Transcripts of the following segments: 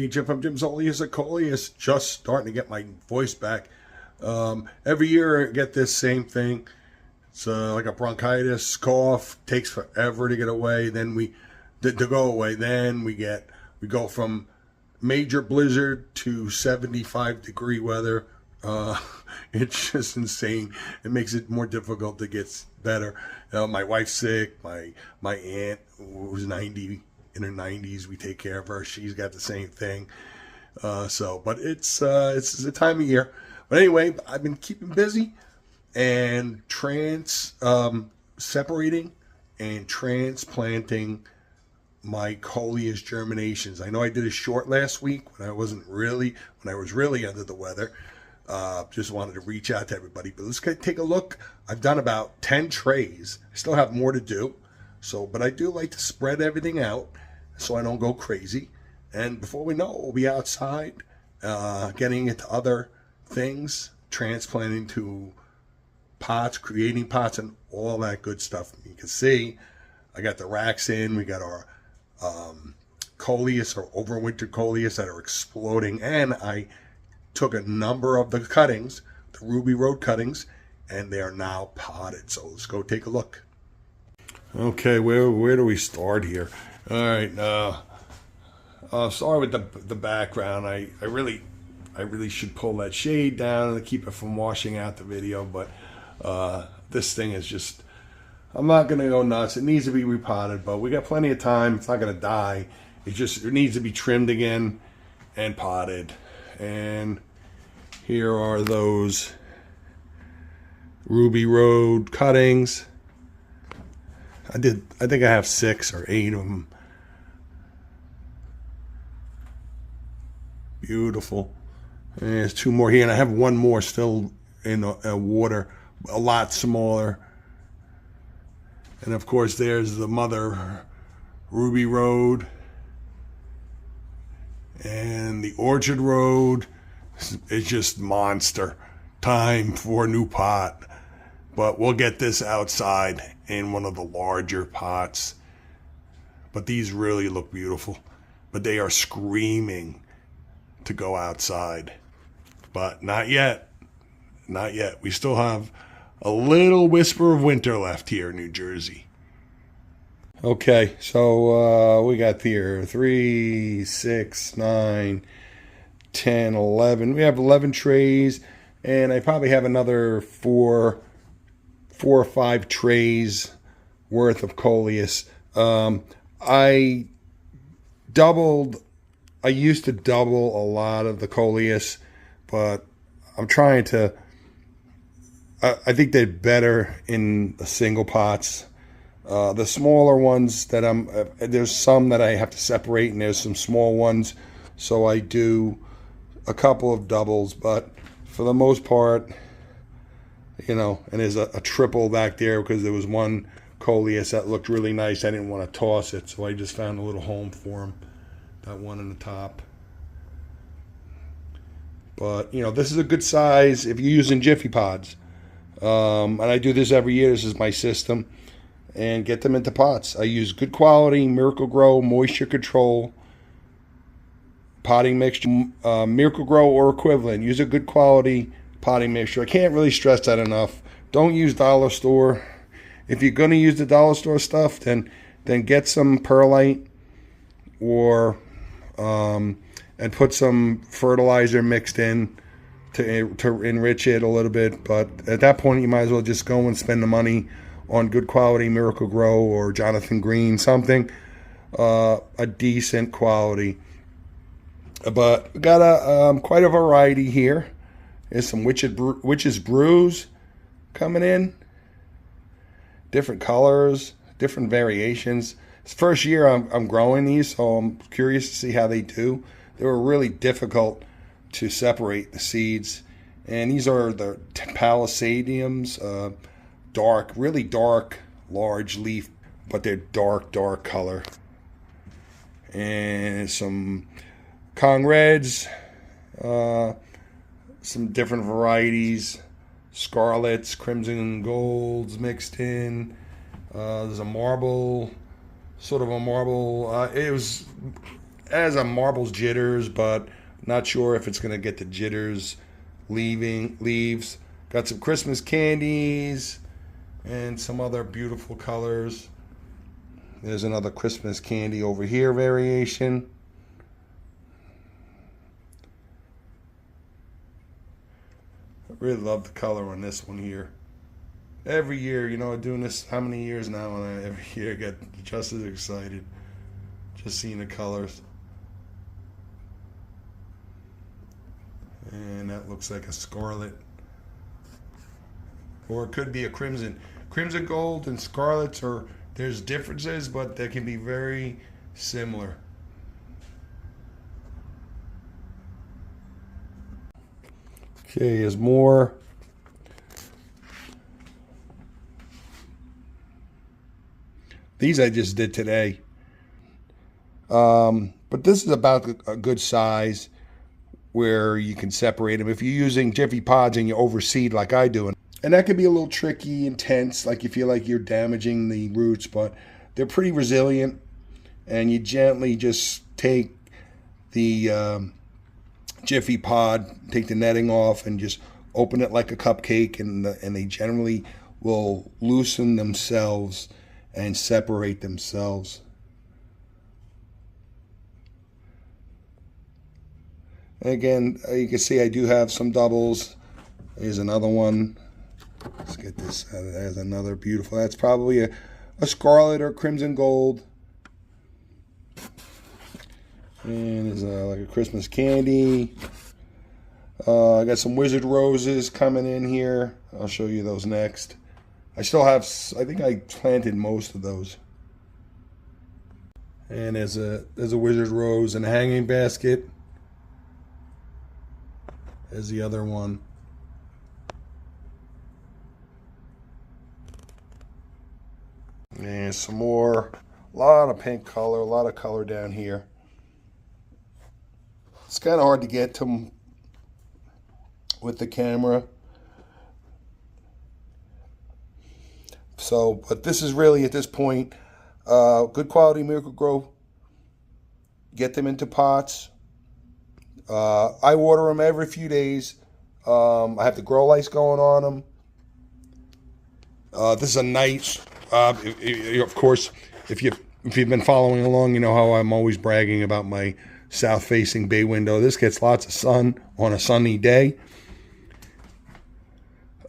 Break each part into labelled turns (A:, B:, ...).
A: Hey, Jim from Jim's Coleus at Coleus. Just starting to get my voice back. Every year I get this same thing. It's like a bronchitis, cough. Takes forever to get away. Then to go away. Then we go from major blizzard to 75-degree weather. It's just insane. It makes it more difficult to get better. My wife's sick. My aunt, who's 90, in her 90s, we take care of her. She's got the same thing. But it's the time of year. But anyway, I've been keeping busy and separating and transplanting my Coleus germinations. I know I did a short last week when I was really under the weather. Just wanted to reach out to everybody. But let's take a look. I've done about 10 trays. I still have more to do. But I do like to spread everything out so I don't go crazy. And before we know it, we'll be outside, getting into other things, transplanting to pots, creating pots, and all that good stuff. You can see I got the racks in. We got our Coleus, or overwintered Coleus, that are exploding. And I took a number of the cuttings, the Ruby Road cuttings, and they are now potted. So let's go take a look. Okay, where do we start here? All right, I'll start with the background. I really should pull that shade down and keep it from washing out the video, but this thing is just, I'm not going to go nuts. It needs to be repotted, but we got plenty of time. It's not going to die. It needs to be trimmed again and potted. And here are those Ruby Road cuttings. I think I have 6 or 8 of them. Beautiful. And there's 2 more here, and I have 1 more still in water, a lot smaller. And of course, there's the mother Ruby Road and the Orchard Road. It's just monster. Time for a new pot. But we'll get this outside in one of the larger pots. But these really look beautiful. But they are screaming to go outside. But not yet. Not yet. We still have a little whisper of winter left here in New Jersey. Okay, so we got here 3, 6, 9, 10, 11. We have 11 trays, and I probably have another 4 or 5 trays worth of Coleus. I used to double a lot of the Coleus, but I'm trying to, I think they're better in the single pots. The smaller ones that there's some that I have to separate, and there's some small ones, so I do a couple of doubles, but for the most part, and there's a triple back there because there was one Coleus that looked really nice. I didn't want to toss it, so I just found a little home for him. That one in the top. But, this is a good size if you're using Jiffy Pods. And I do this every year. This is my system. And get them into pots. I use good quality Miracle Grow moisture control potting mixture. Miracle Grow or equivalent. Use a good quality potting mixture. I can't really stress that enough. Don't use dollar store. If you're going to use the dollar store stuff, then get some perlite or and put some fertilizer mixed in to enrich it a little bit. But at that point, you might as well just go and spend the money on good quality Miracle Grow or Jonathan Green, something a decent quality. But we got quite a variety here. There's some Witch's Brews coming in. Different colors, different variations. It's the first year I'm growing these, so I'm curious to see how they do. They were really difficult to separate the seeds. And these are the Palisadiums, really dark, large leaf, but they're dark color. And some Conreds, some different varieties, scarlets, crimson and golds mixed in. There's a marble, sort of a marble. It was has a marbles jitters, but not sure if it's going to get the jitters leaves. Got some Christmas candies and some other beautiful colors. There's another Christmas candy over here variation. I really love the color on this one here. Every year, you know, doing this how many years now, and every year I get just as excited just seeing the colors. And that looks like a scarlet. Or it could be a crimson. Crimson gold and scarlets are, there's differences, but they can be very similar. Okay, there's more. These I just did today. But this is about a good size where you can separate them. If you're using Jiffy Pods and you overseed like I do, and that can be a little tricky, intense, like you feel like you're damaging the roots, but they're pretty resilient. And you gently just take the Jiffy Pod, take the netting off, and just open it like a cupcake, and they generally will loosen themselves and separate themselves. And again, you can see I do have some doubles. Here's another one. Let's get this. There's another beautiful. That's probably a scarlet or crimson gold. And there's like a Christmas candy. I got some Wizard Roses coming in here. I'll show you those next. I still have, I think I planted most of those. And there's a Wizard Rose in a hanging basket. There's the other one. And some more. A lot of pink color, a lot of color down here. It's kind of hard to get to them with the camera. So, but this is really at this point, good quality Miracle-Gro. Get them into pots. I water them every few days. I have the grow lights going on them. This is a nice, of course, if you've been following along, you know how I'm always bragging about my south-facing bay window. This gets lots of sun on a sunny day.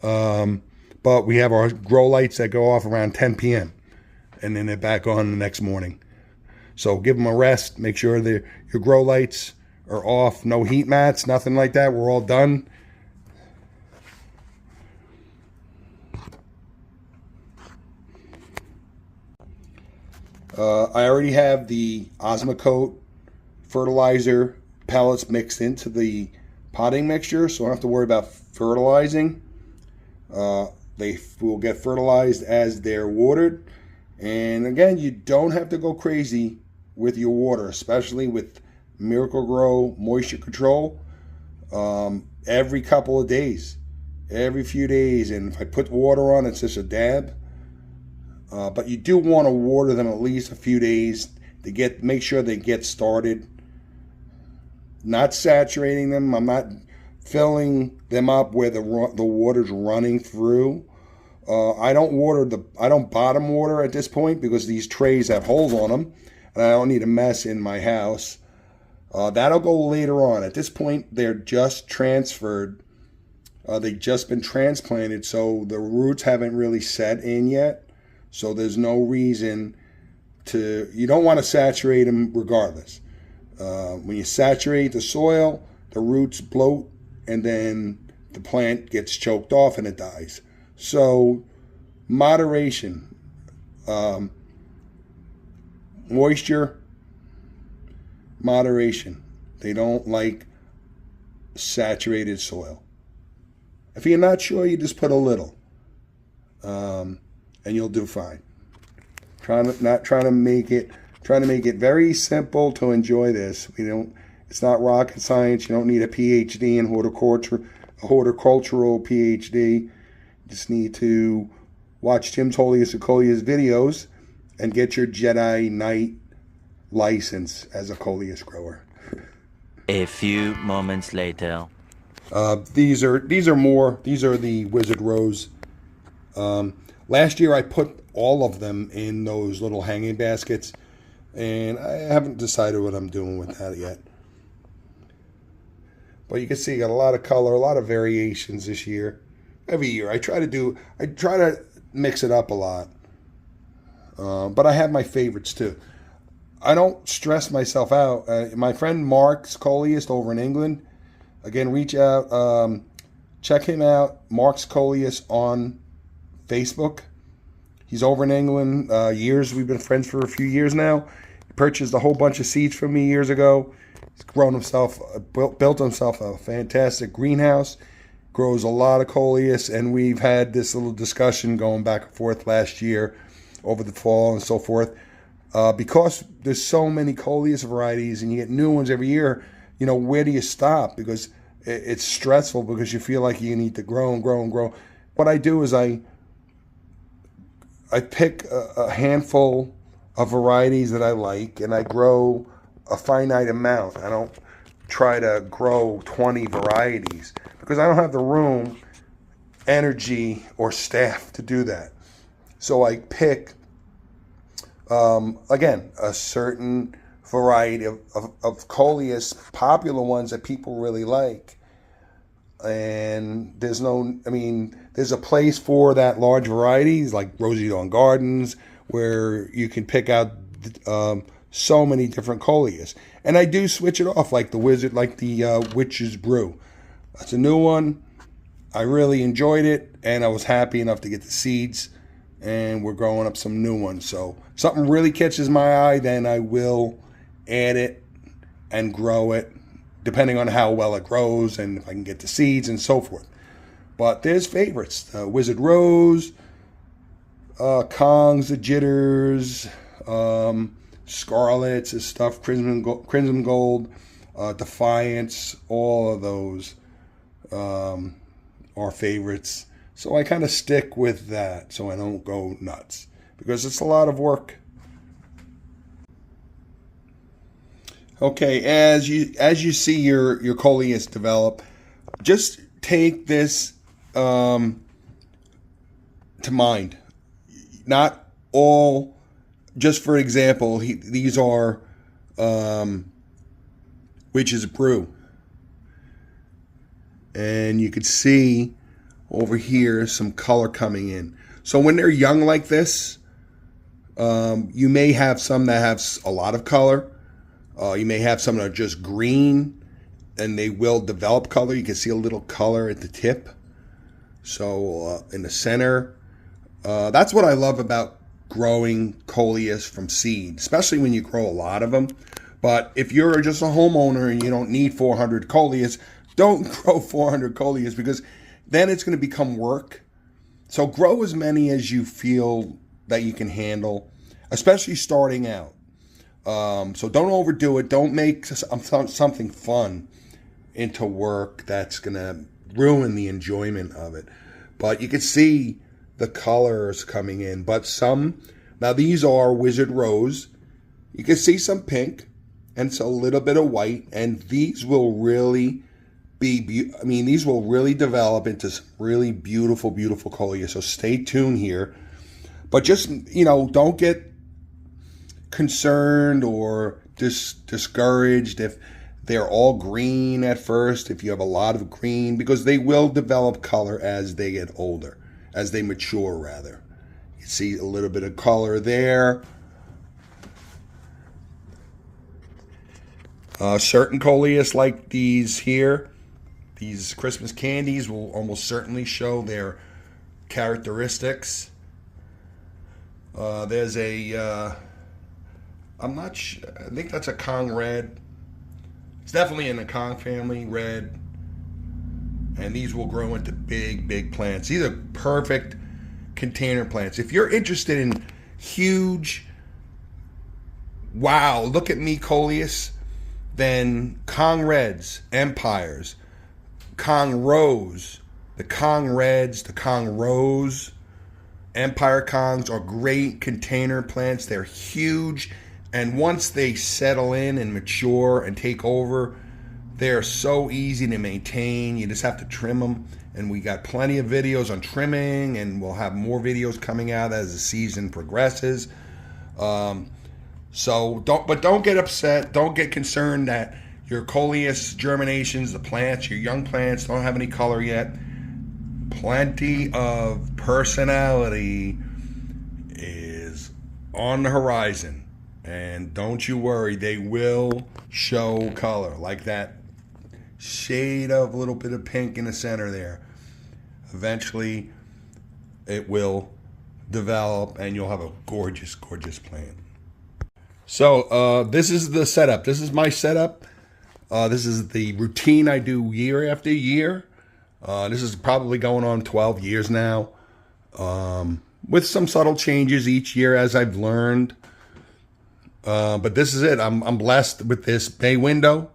A: But we have our grow lights that go off around 10 p.m. and then they're back on the next morning. So give them a rest. Make sure that your grow lights are off. No heat mats, nothing like that. We're all done. I already have the Osmocote fertilizer pellets mixed into the potting mixture, so I don't have to worry about fertilizing. They will get fertilized as they're watered. And again, you don't have to go crazy with your water, especially with Miracle-Gro moisture control. Every couple of days, every few days. And if I put water on, it's just a dab. But you do want to water them at least a few days to make sure they get started. Not saturating them. I'm not filling them up where the water's running through. I don't bottom water at this point because these trays have holes on them, and I don't need a mess in my house. That'll go later on. At this point, they're just transferred. They've just been transplanted, so the roots haven't really set in yet. So there's no reason you don't want to saturate them regardless. When you saturate the soil, the roots bloat, and then the plant gets choked off and it dies. So moderation, moisture, moderation. They don't like saturated soil. If you're not sure, you just put a little, and you'll do fine. Trying to make it very simple to enjoy this. It's not rocket science. You don't need a PhD in horticultural PhD. You just need to watch Tim's Coleus videos and get your Jedi Knight license as a Coleus grower.
B: A few moments later.
A: These are the Wizard Rose. Last year I put all of them in those little hanging baskets, and I haven't decided what I'm doing with that yet. But you can see I got a lot of color, a lot of variations this year. Every year I try to mix it up a lot. But I have my favorites too. I don't stress myself out. My friend Mark's Coleus over in England. Again, reach out, check him out, Mark's Coleus on Facebook. He's over in England. We've been friends for a few years now. He purchased a whole bunch of seeds from me years ago. He's built himself a fantastic greenhouse. Grows a lot of Coleus, and we've had this little discussion going back and forth last year over the fall and so forth. Because there's so many Coleus varieties and you get new ones every year, where do you stop? Because it's stressful because you feel like you need to grow and grow and grow. What I do is I pick a handful of varieties that I like and I grow a finite amount. I don't try to grow 20 varieties because I don't have the room, energy, or staff to do that. So I pick, again, a certain variety of Coleus, popular ones that people really like. And there's a place for that large varieties like Rosie Dawn Gardens where you can pick out so many different Coleus. And I do switch it off like the Witch's Brew. That's a new one. I really enjoyed it and I was happy enough to get the seeds, and we're growing up some new ones. So something really catches my eye, then I will add it and grow it, depending on how well it grows and if I can get the seeds and so forth. But there's favorites. Wizard Rose, Kongs, the Jitters, Scarlets, is stuff, Crimson Gold, Defiance, all of those are favorites. So I kind of stick with that so I don't go nuts because it's a lot of work. Okay, as you see your Coleus develop, just take this to mind. Not all, just for example, these are Witch's Brew. And you could see over here some color coming in. So when they're young like this, you may have some that have a lot of color. You may have some that are just green, and they will develop color. You can see a little color at the tip. So in the center, that's what I love about growing Coleus from seed, especially when you grow a lot of them. But if you're just a homeowner and you don't need 400 Coleus, don't grow 400 Coleus because then it's going to become work. So grow as many as you feel that you can handle, especially starting out. So don't overdo it. Don't make something fun into work that's going to ruin the enjoyment of it. But you can see the colors coming in. But now these are Wizard Rose. You can see some pink and it's a little bit of white. And these will really these will really develop into some really beautiful, beautiful Coleus. So stay tuned here. But just, don't get concerned or discouraged if they're all green at first, if you have a lot of green, because they will develop color as they get older, as they mature rather. You can see a little bit of color there. Certain Coleus like these here, these Christmas candies, will almost certainly show their characteristics. There's I'm not sure, I think that's a Kong Red. It's definitely in the Kong family, red. And these will grow into big, big plants. These are perfect container plants. If you're interested in huge, wow, look at me Coleus, then Kong Reds, Empires, Kong Rose, the Kong Reds, the Kong Rose, Empire Kongs are great container plants. They're huge And once they settle in and mature and take over, they're so easy to maintain. You just have to trim them. And we got plenty of videos on trimming, and we'll have more videos coming out as the season progresses. So don't get upset. Don't get concerned that your Coleus germinations, the plants, your young plants don't have any color yet. Plenty of personality is on the horizon. And don't you worry, they will show color, like that shade of a little bit of pink in the center there. Eventually, it will develop, and you'll have a gorgeous, gorgeous plant. So this is the setup. This is my setup. This is the routine I do year after year. This is probably going on 12 years now, with some subtle changes each year as I've learned. But this is it. I'm blessed with this bay window.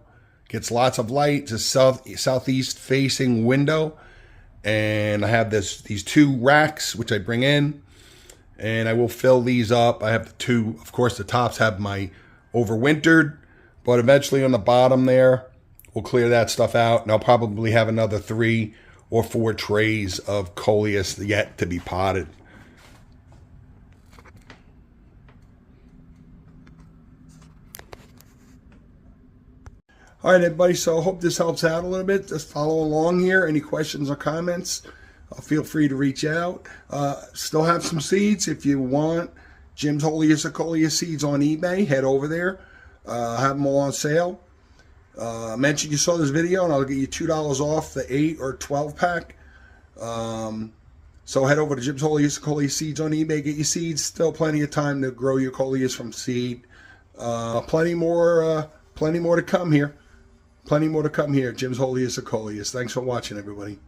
A: Gets lots of light. It's a southeast facing window. And I have these two racks, which I bring in. And I will fill these up. I have the two, of course, the tops have my overwintered. But eventually on the bottom there, we'll clear that stuff out. And I'll probably have another 3 or 4 trays of Coleus yet to be potted. All right, everybody, so I hope this helps out a little bit. Just follow along here. Any questions or comments, feel free to reach out. Still have some seeds. If you want Jim's Coleus seeds on eBay, head over there. Have them all on sale. Mention you saw this video, and I'll get you $2 off the 8 or 12 pack. So head over to Jim's Coleus seeds on eBay. Get your seeds. Still plenty of time to grow your Coleus from seed. Plenty more to come here. Plenty more to come here. Jim's Coleus. Thanks for watching, everybody.